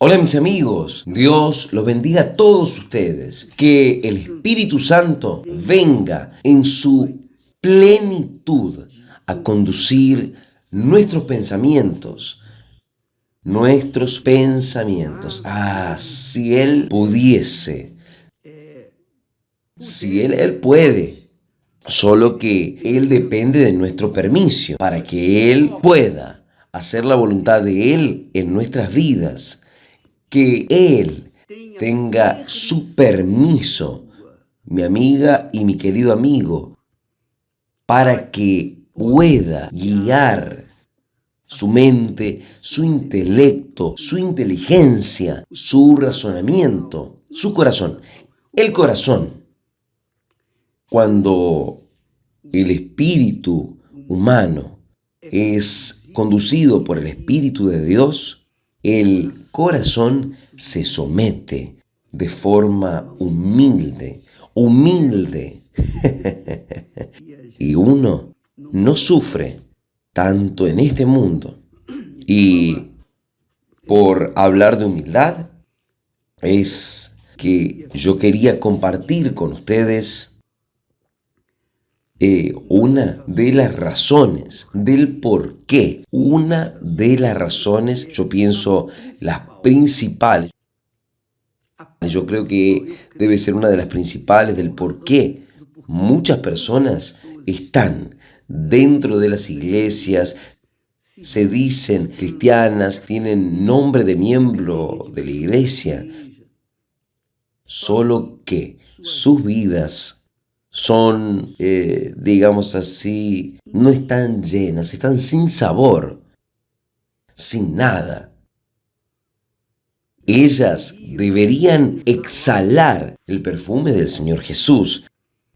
Hola mis amigos, Dios los bendiga a todos ustedes, que el Espíritu Santo venga en su plenitud a conducir nuestros pensamientos, si Él pudiese, si Él puede, solo que Él depende de nuestro permiso para que Él pueda hacer la voluntad de Él en nuestras vidas. Que Él tenga su permiso, mi amiga y mi querido amigo, para que pueda guiar su mente, su intelecto, su inteligencia, su razonamiento, su corazón. El corazón, cuando el espíritu humano es conducido por el Espíritu de Dios, el corazón se somete de forma humilde. Y uno no sufre tanto en este mundo. Y por hablar de humildad, es que yo quería compartir con ustedes una de las razones del por qué, una de las razones, yo pienso las principales, yo creo que debe ser una de las principales del por qué muchas personas están dentro de las iglesias, se dicen cristianas, tienen nombre de miembro de la iglesia, solo que sus vidas son, digamos así, no están llenas, están sin sabor, sin nada. Ellas deberían exhalar el perfume del Señor Jesús.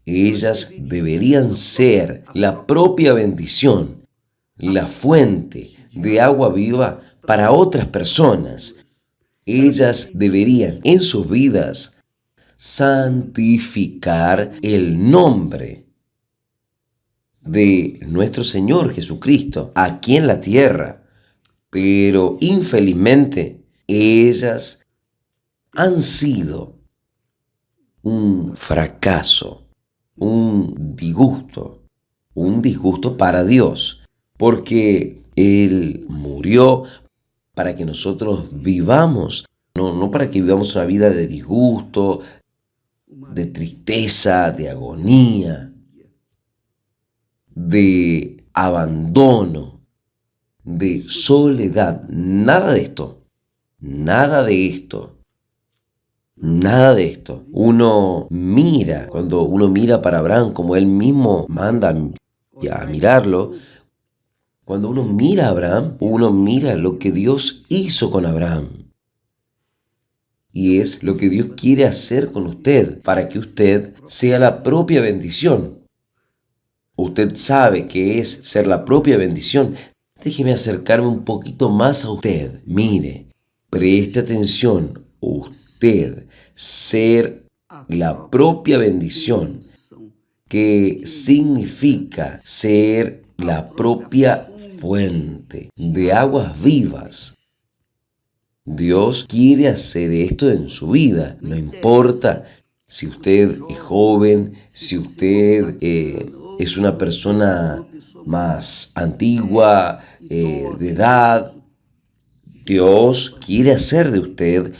Ellas deberían ser la propia bendición, la fuente de agua viva para otras personas. Ellas deberían en sus vidas santificar el nombre de nuestro Señor Jesucristo aquí en la tierra. Pero infelizmente ellas han sido un fracaso, un disgusto para Dios, porque Él murió para que nosotros vivamos, no para que vivamos una vida de disgusto, de tristeza, de agonía, de abandono, de soledad. Nada de esto, nada de esto, nada de esto. Cuando uno mira para Abraham, como él mismo manda a mirarlo, cuando uno mira a Abraham, uno mira lo que Dios hizo con Abraham. Y es lo que Dios quiere hacer con usted, para que usted sea la propia bendición. Usted sabe que es ser la propia bendición. Déjeme acercarme un poquito más a usted. Mire, preste atención. Usted ser la propia bendición, que significa ser la propia fuente de aguas vivas. Dios quiere hacer esto en su vida. No importa si usted es joven, si usted es una persona más antigua, de edad. Dios quiere hacer de usted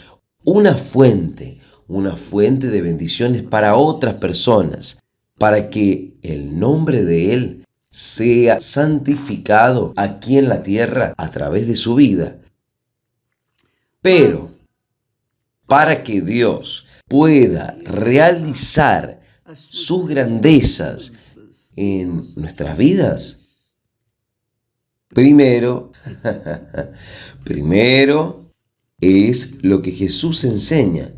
una fuente de bendiciones para otras personas, para que el nombre de Él sea santificado aquí en la tierra a través de su vida. Pero para que Dios pueda realizar sus grandezas en nuestras vidas, primero es lo que Jesús enseña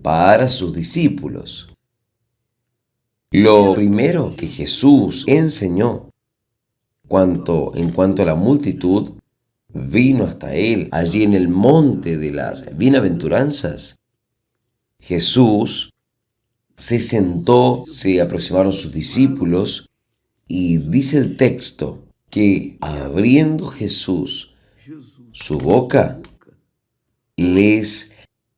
para sus discípulos. Lo primero que Jesús enseñó en cuanto a la multitud vino hasta él allí en el monte de las bienaventuranzas. Jesús se sentó, se aproximaron sus discípulos y dice el texto que abriendo Jesús su boca, les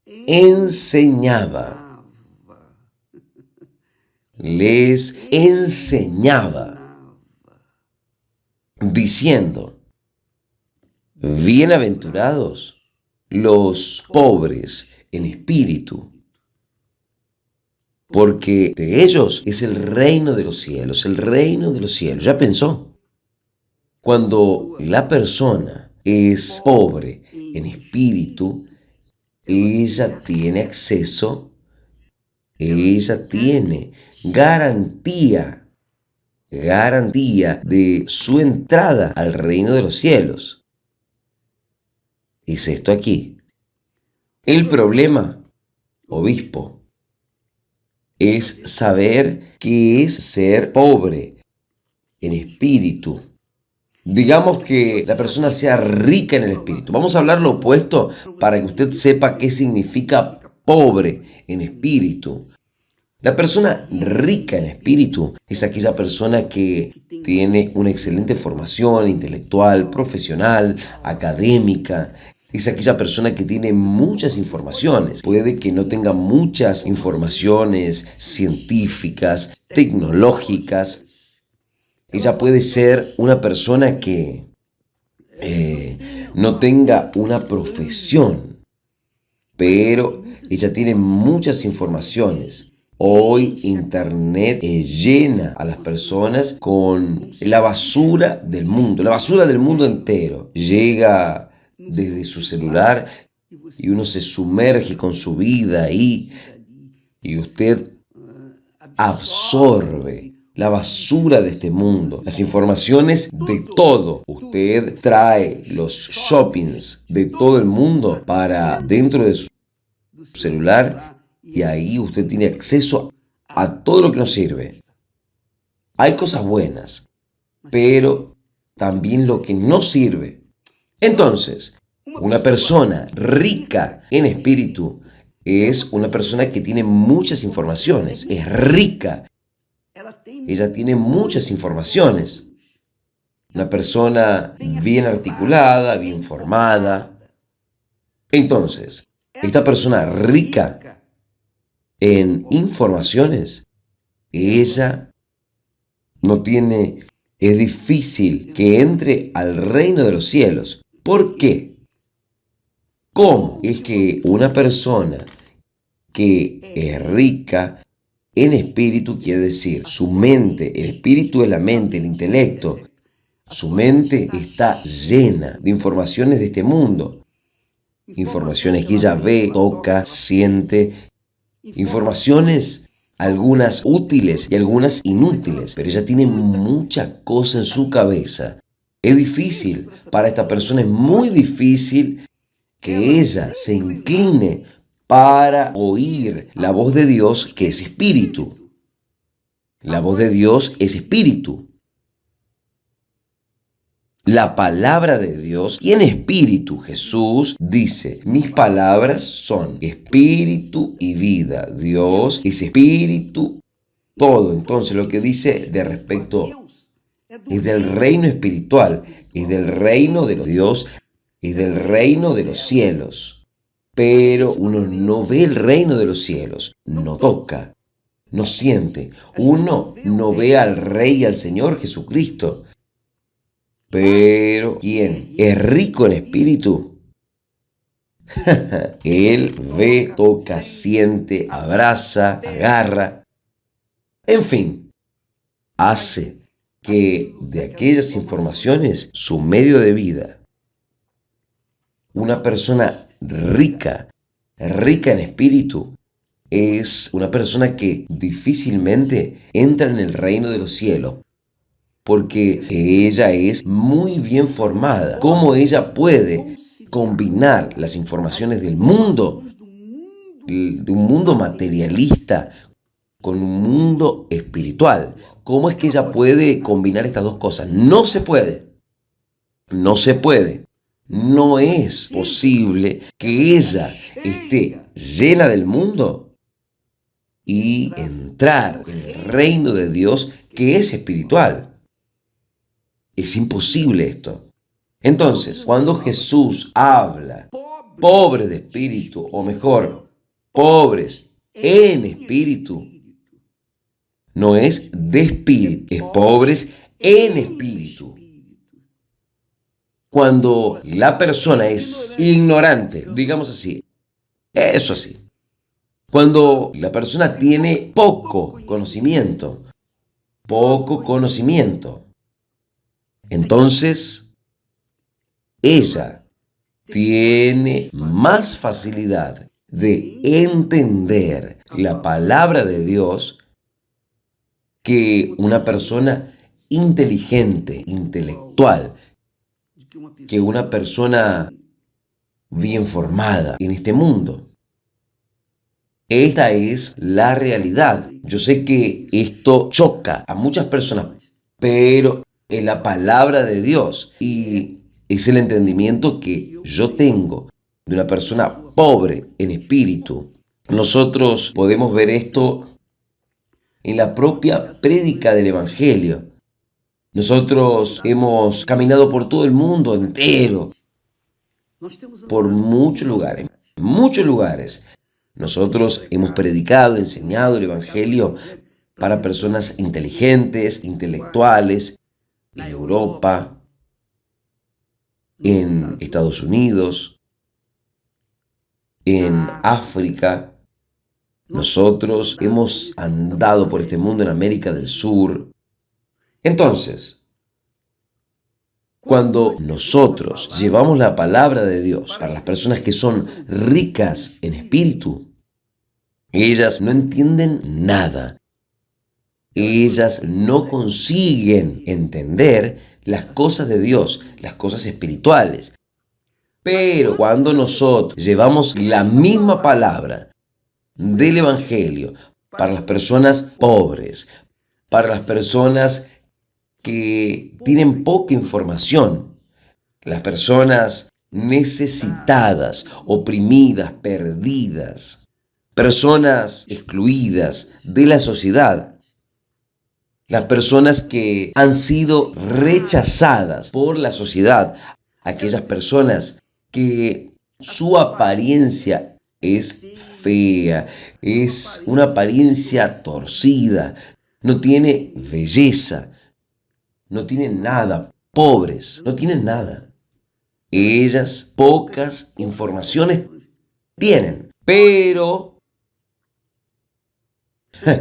enseñaba, diciendo, bienaventurados los pobres en espíritu, porque de ellos es el reino de los cielos, el reino de los cielos. ¿Ya pensó? Cuando la persona es pobre en espíritu, ella tiene acceso, ella tiene garantía de su entrada al reino de los cielos. Es esto aquí. El problema, obispo, es saber qué es ser pobre en espíritu. Digamos que la persona sea rica en el espíritu. Vamos a hablar lo opuesto para que usted sepa qué significa pobre en espíritu. La persona rica en espíritu es aquella persona que tiene una excelente formación intelectual, profesional, académica. Es aquella persona que tiene muchas informaciones. Puede que no tenga muchas informaciones científicas, tecnológicas. Ella puede ser una persona que no tenga una profesión, pero ella tiene muchas informaciones. Hoy Internet llena a las personas con la basura del mundo entero. Llega desde su celular y uno se sumerge con su vida ahí y usted absorbe la basura de este mundo, las informaciones de todo. Usted trae los shoppings de todo el mundo para dentro de su celular y ahí usted tiene acceso a todo lo que nos sirve. Hay cosas buenas, pero también lo que no sirve. Entonces, una persona rica en espíritu es una persona que tiene muchas informaciones, es rica. Ella tiene muchas informaciones. Una persona bien articulada, bien formada. Entonces, esta persona rica en informaciones, ella no tiene, es difícil que entre al reino de los cielos. ¿Por qué? ¿Cómo? Es que una persona que es rica en espíritu, quiere decir, su mente, el espíritu es la mente, el intelecto, su mente está llena de informaciones de este mundo. Informaciones que ella ve, toca, siente, informaciones, algunas útiles y algunas inútiles, pero ella tiene mucha cosa en su cabeza. Es difícil, para esta persona es muy difícil que ella se incline para oír la voz de Dios, que es espíritu. La voz de Dios es espíritu. La palabra de Dios y en espíritu. Jesús dice, mis palabras son espíritu y vida. Dios es espíritu, todo. Entonces lo que dice de respecto es del reino espiritual, es del reino de los Dios, es del reino de los cielos. Pero uno no ve el reino de los cielos, no toca, no siente. Uno no ve al Rey y al Señor Jesucristo. Pero ¿quién es rico en espíritu? Él ve, toca, siente, abraza, agarra. En fin, hace que de aquellas informaciones su medio de vida. Una persona rica en espíritu, es una persona que difícilmente entra en el reino de los cielos, porque ella es muy bien formada. ¿Cómo ella puede combinar las informaciones del mundo, de un mundo materialista, con un mundo espiritual? ¿Cómo es que ella puede combinar estas dos cosas? No se puede. No se puede. No es posible que ella esté llena del mundo y entrar en el reino de Dios, que es espiritual. Es imposible esto. Entonces, cuando Jesús habla pobres de espíritu, o mejor, pobres en espíritu. No es de espíritu, es pobres en espíritu. Cuando la persona es ignorante, digamos así, eso así. Cuando la persona tiene poco conocimiento, entonces ella tiene más facilidad de entender la palabra de Dios que una persona inteligente, intelectual, que una persona bien formada en este mundo. Esta es la realidad. Yo sé que esto choca a muchas personas, pero es la palabra de Dios y es el entendimiento que yo tengo de una persona pobre en espíritu. Nosotros podemos ver esto en la propia prédica del Evangelio. Nosotros hemos caminado por todo el mundo entero, por muchos lugares. Nosotros hemos predicado, enseñado el Evangelio para personas inteligentes, intelectuales, en Europa, en Estados Unidos, en África. Nosotros hemos andado por este mundo en América del Sur. Entonces, cuando nosotros llevamos la palabra de Dios para las personas que son ricas en espíritu, ellas no entienden nada. Ellas no consiguen entender las cosas de Dios, las cosas espirituales. Pero cuando nosotros llevamos la misma palabra del Evangelio para las personas pobres, para las personas que tienen poca información, las personas necesitadas, oprimidas, perdidas, personas excluidas de la sociedad, las personas que han sido rechazadas por la sociedad, aquellas personas que su apariencia es fea, es una apariencia torcida, no tiene belleza, no tienen nada, pobres, no tienen nada. Ellas pocas informaciones tienen, pero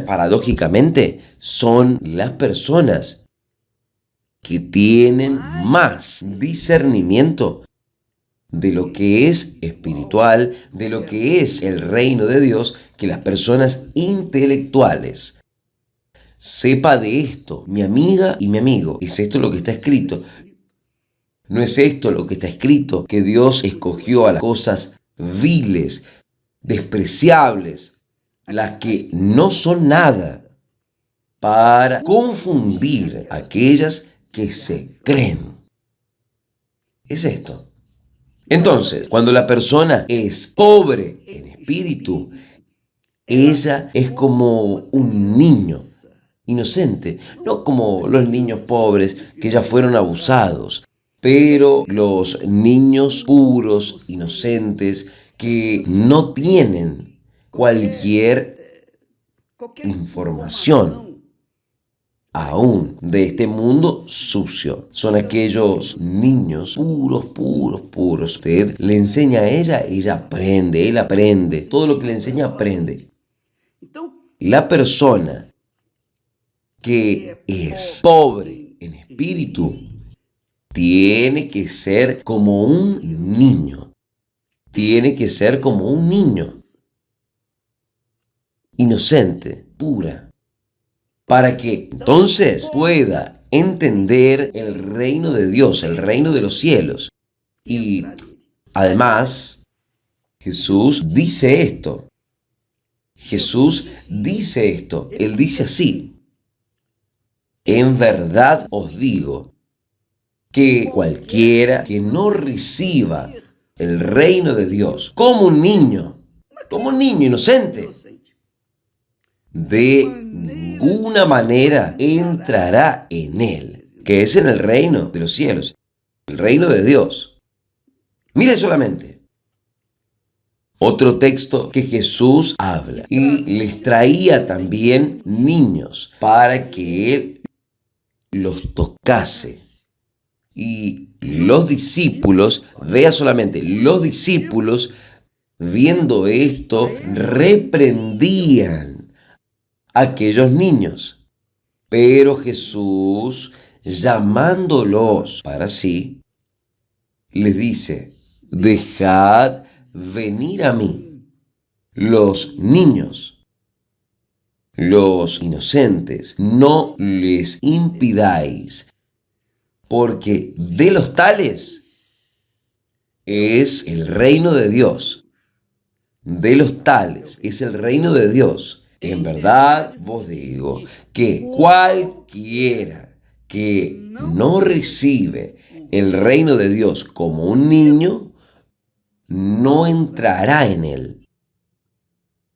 paradójicamente son las personas que tienen más discernimiento de lo que es espiritual, de lo que es el reino de Dios, que las personas intelectuales. Sepa de esto, mi amiga y mi amigo, ¿es esto lo que está escrito? ¿No es esto lo que está escrito? Que Dios escogió a las cosas viles, despreciables, las que no son nada, para confundir a aquellas que se creen. Es esto. Entonces, cuando la persona es pobre en espíritu, ella es como un niño inocente, no como los niños pobres que ya fueron abusados, pero los niños puros, inocentes, que no tienen cualquier información aún de este mundo sucio. Son aquellos niños puros. Usted le enseña a ella aprende, él aprende. Todo lo que le enseña aprende. La persona que es pobre en espíritu tiene que ser como un niño. Tiene que ser como un niño. Inocente, pura. Para que entonces pueda entender el reino de Dios, el reino de los cielos. Y además, Jesús dice esto. Él dice así: en verdad os digo que cualquiera que no reciba el reino de Dios como un niño inocente, de ninguna manera entrará en él, que es en el reino de los cielos, el reino de Dios. Mire solamente, Otro texto que Jesús habla y les traía también niños para que Él los tocase. Y los discípulos, vea solamente, los discípulos viendo esto reprendían a aquellos niños. Pero Jesús, llamándolos para sí, les dice: dejad venir a mí los niños, los inocentes, no les impidáis, porque de los tales es el reino de Dios. De los tales es el reino de Dios. En verdad vos digo que cualquiera que no recibe el reino de Dios como un niño, no entrará en él.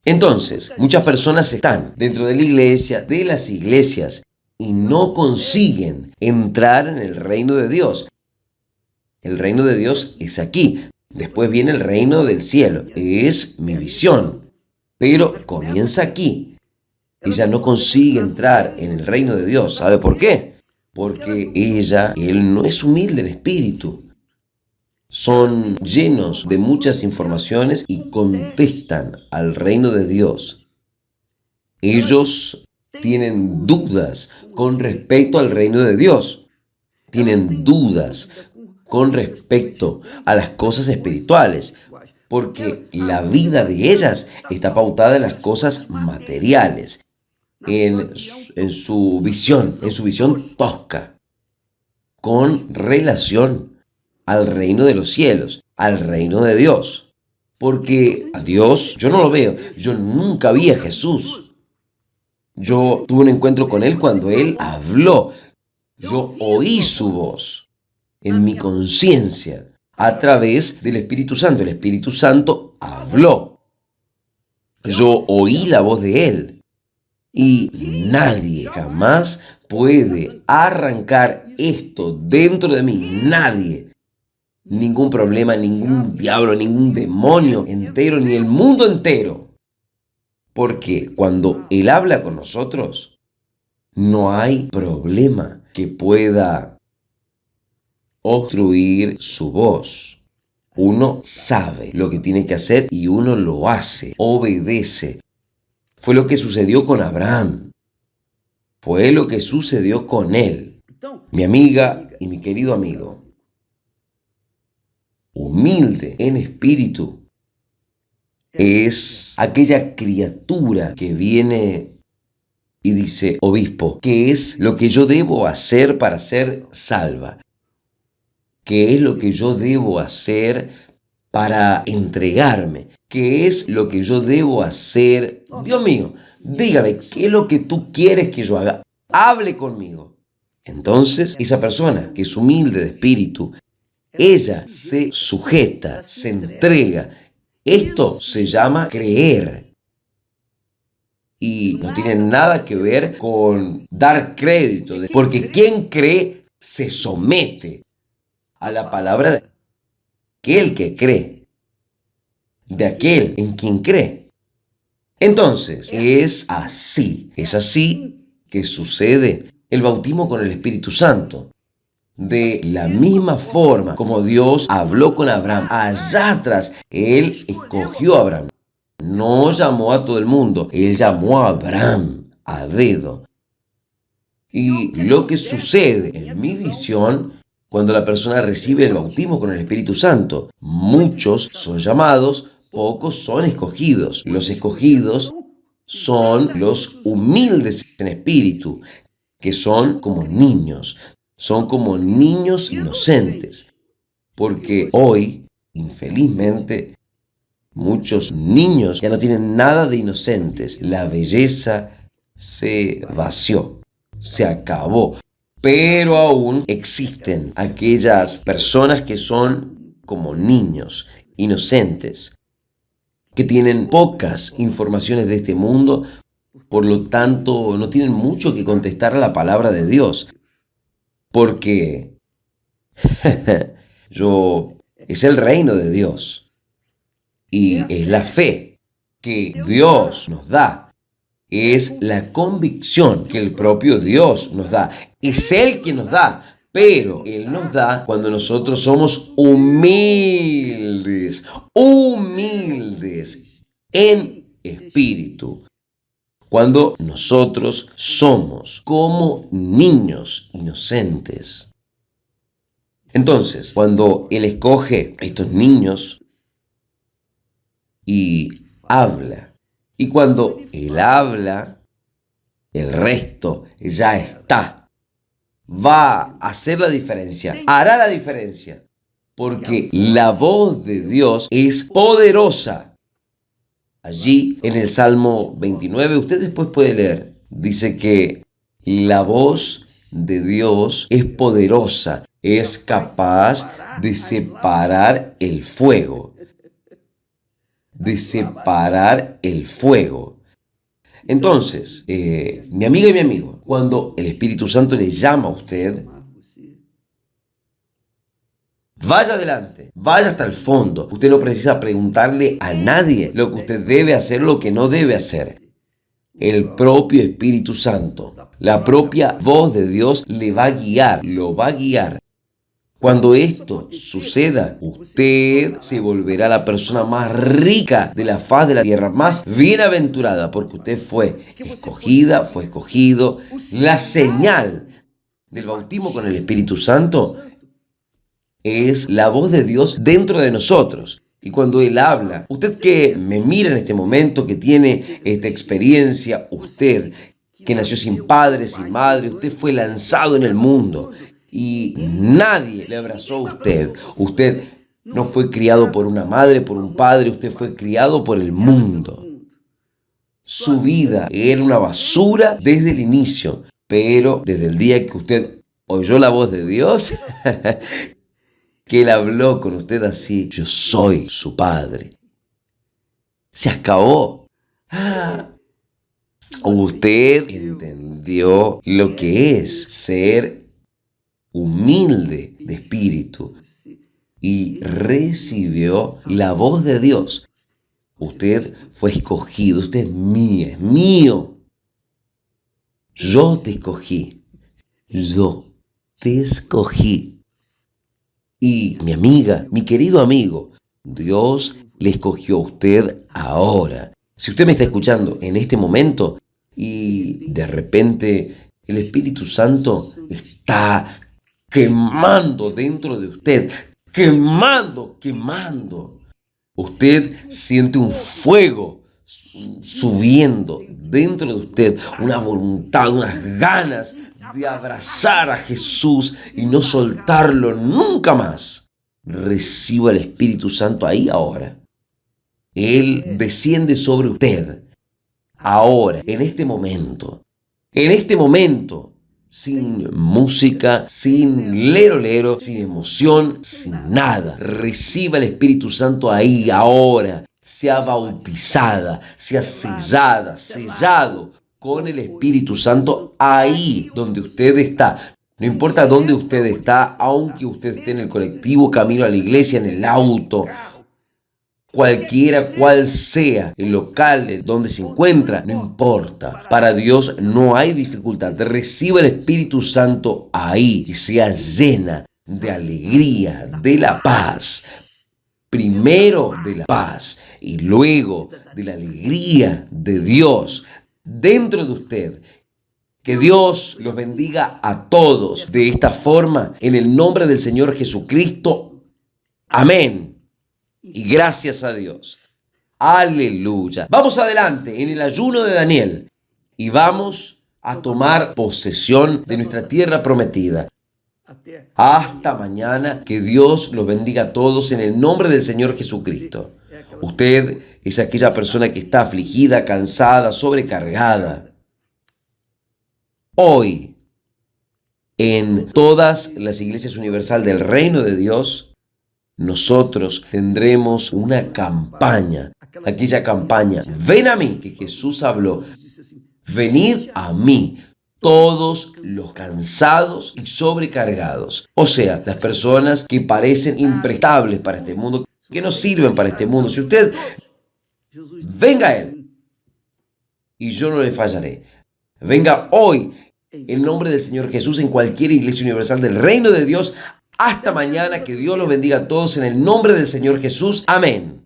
Entonces, muchas personas están dentro de la iglesia, de las iglesias, y no consiguen entrar en el reino de Dios. El reino de Dios es aquí. Después viene el reino del cielo. Es mi visión. Pero comienza aquí. Ella no consigue entrar en el reino de Dios. ¿Sabe por qué? Porque él no es humilde en espíritu. Son llenos de muchas informaciones y contestan al reino de Dios. Ellos tienen dudas con respecto al reino de Dios. Tienen dudas con respecto a las cosas espirituales, porque la vida de ellas está pautada en las cosas materiales, en su visión tosca, con relación al reino de los cielos, al reino de Dios. Porque a Dios yo no lo veo, yo nunca vi a Jesús. Yo tuve un encuentro con Él cuando Él habló. Yo oí su voz en mi conciencia a través del Espíritu Santo. El Espíritu Santo habló. Yo oí la voz de Él. Y nadie jamás puede arrancar esto dentro de mí. Nadie. Ningún problema, ningún diablo, ningún demonio entero, ni el mundo entero. Porque cuando Él habla con nosotros, no hay problema que pueda obstruir su voz. Uno sabe lo que tiene que hacer y uno lo hace, obedece. Fue lo que sucedió con Abraham. Fue lo que sucedió con él. Mi amiga y mi querido amigo, humilde en espíritu, es aquella criatura que viene y dice: obispo, ¿qué es lo que yo debo hacer para ser salva? ¿Qué es lo que yo debo hacer para entregarme? ¿Qué es lo que yo debo hacer? Dios mío, dígame, ¿qué es lo que tú quieres que yo haga? Hable conmigo. Entonces, esa persona que es humilde de espíritu, ella se sujeta, se entrega. Esto se llama creer. Y no tiene nada que ver con dar crédito, porque quien cree se somete a la palabra de aquel que cree, de aquel en quien cree. Entonces, es así que sucede el bautismo con el Espíritu Santo. De la misma forma como Dios habló con Abraham allá atrás, Él escogió a Abraham. No llamó a todo el mundo, Él llamó a Abraham a dedo. Y lo que sucede en mi visión, cuando la persona recibe el bautismo con el Espíritu Santo, muchos son llamados, pocos son escogidos. Los escogidos son los humildes en espíritu, que son como niños inocentes. Porque hoy, infelizmente, muchos niños ya no tienen nada de inocentes. La belleza se vació, se acabó. Pero aún existen aquellas personas que son como niños, inocentes, que tienen pocas informaciones de este mundo, por lo tanto no tienen mucho que contestar a la palabra de Dios. Porque es el reino de Dios. Y es la fe que Dios nos da. Es la convicción que el propio Dios nos da. Es Él quien nos da, pero Él nos da cuando nosotros somos humildes, humildes en espíritu. Cuando nosotros somos como niños inocentes. Entonces, cuando Él escoge a estos niños y habla, y cuando Él habla, el resto ya está. Va a hacer la diferencia, hará la diferencia, porque la voz de Dios es poderosa. Allí en el Salmo 29, usted después puede leer, dice que la voz de Dios es poderosa, es capaz de separar el fuego. De separar el fuego. Entonces, mi amiga y mi amigo, cuando el Espíritu Santo le llama a usted, vaya adelante, vaya hasta el fondo. Usted no precisa preguntarle a nadie lo que usted debe hacer, lo que no debe hacer. El propio Espíritu Santo, la propia voz de Dios le va a guiar, lo va a guiar. Cuando esto suceda, usted se volverá la persona más rica de la faz de la tierra, más bienaventurada, porque usted fue escogida, fue escogido. La señal del bautismo con el Espíritu Santo es la voz de Dios dentro de nosotros. Y cuando Él habla, usted que me mira en este momento, que tiene esta experiencia, usted que nació sin padre, sin madre, usted fue lanzado en el mundo. Y nadie le abrazó a usted. Usted no fue criado por una madre, por un padre. Usted fue criado por el mundo. Su vida era una basura desde el inicio. Pero desde el día que usted oyó la voz de Dios, que Él habló con usted así, yo soy su padre. Se acabó. Usted entendió lo que es ser humilde de espíritu y recibió la voz de Dios. Usted fue escogido, usted es mía, es mío. Yo te escogí, yo te escogí. Y mi amiga, mi querido amigo, Dios le escogió a usted ahora. Si usted me está escuchando en este momento y de repente el Espíritu Santo está quemando dentro de usted, quemando. Usted siente un fuego subiendo dentro de usted, una voluntad, unas ganas de abrazar a Jesús y no soltarlo nunca más. Reciba el Espíritu Santo ahí ahora. Él desciende sobre usted ahora, en este momento. Sin música, sin lero, sin emoción, sin nada. Reciba el Espíritu Santo ahí, ahora. Sea bautizada, sea sellado con el Espíritu Santo ahí donde usted está. No importa dónde usted está, aunque usted esté en el colectivo, camino a la iglesia, en el auto, cualquiera cual sea el local donde se encuentra, no importa. Para Dios no hay dificultad. Reciba el Espíritu Santo ahí y sea llena de alegría, de la paz. Primero de la paz y luego de la alegría de Dios dentro de usted. Que Dios los bendiga a todos de esta forma, en el nombre del Señor Jesucristo. Amén. Y gracias a Dios. Aleluya. Vamos adelante en el ayuno de Daniel y vamos a tomar posesión de nuestra tierra prometida. Hasta mañana, que Dios los bendiga a todos en el nombre del Señor Jesucristo. Usted es aquella persona que está afligida, cansada, sobrecargada. Hoy, en todas las iglesias universal del Reino de Dios, nosotros tendremos una campaña, aquella campaña, ven a mí, que Jesús habló, venid a mí, todos los cansados y sobrecargados. O sea, las personas que parecen imprestables para este mundo, que no sirven para este mundo. Si usted venga a Él y yo no le fallaré. Venga hoy en nombre del Señor Jesús en cualquier iglesia universal del reino de Dios. Hasta mañana, que Dios los bendiga a todos en el nombre del Señor Jesús. Amén.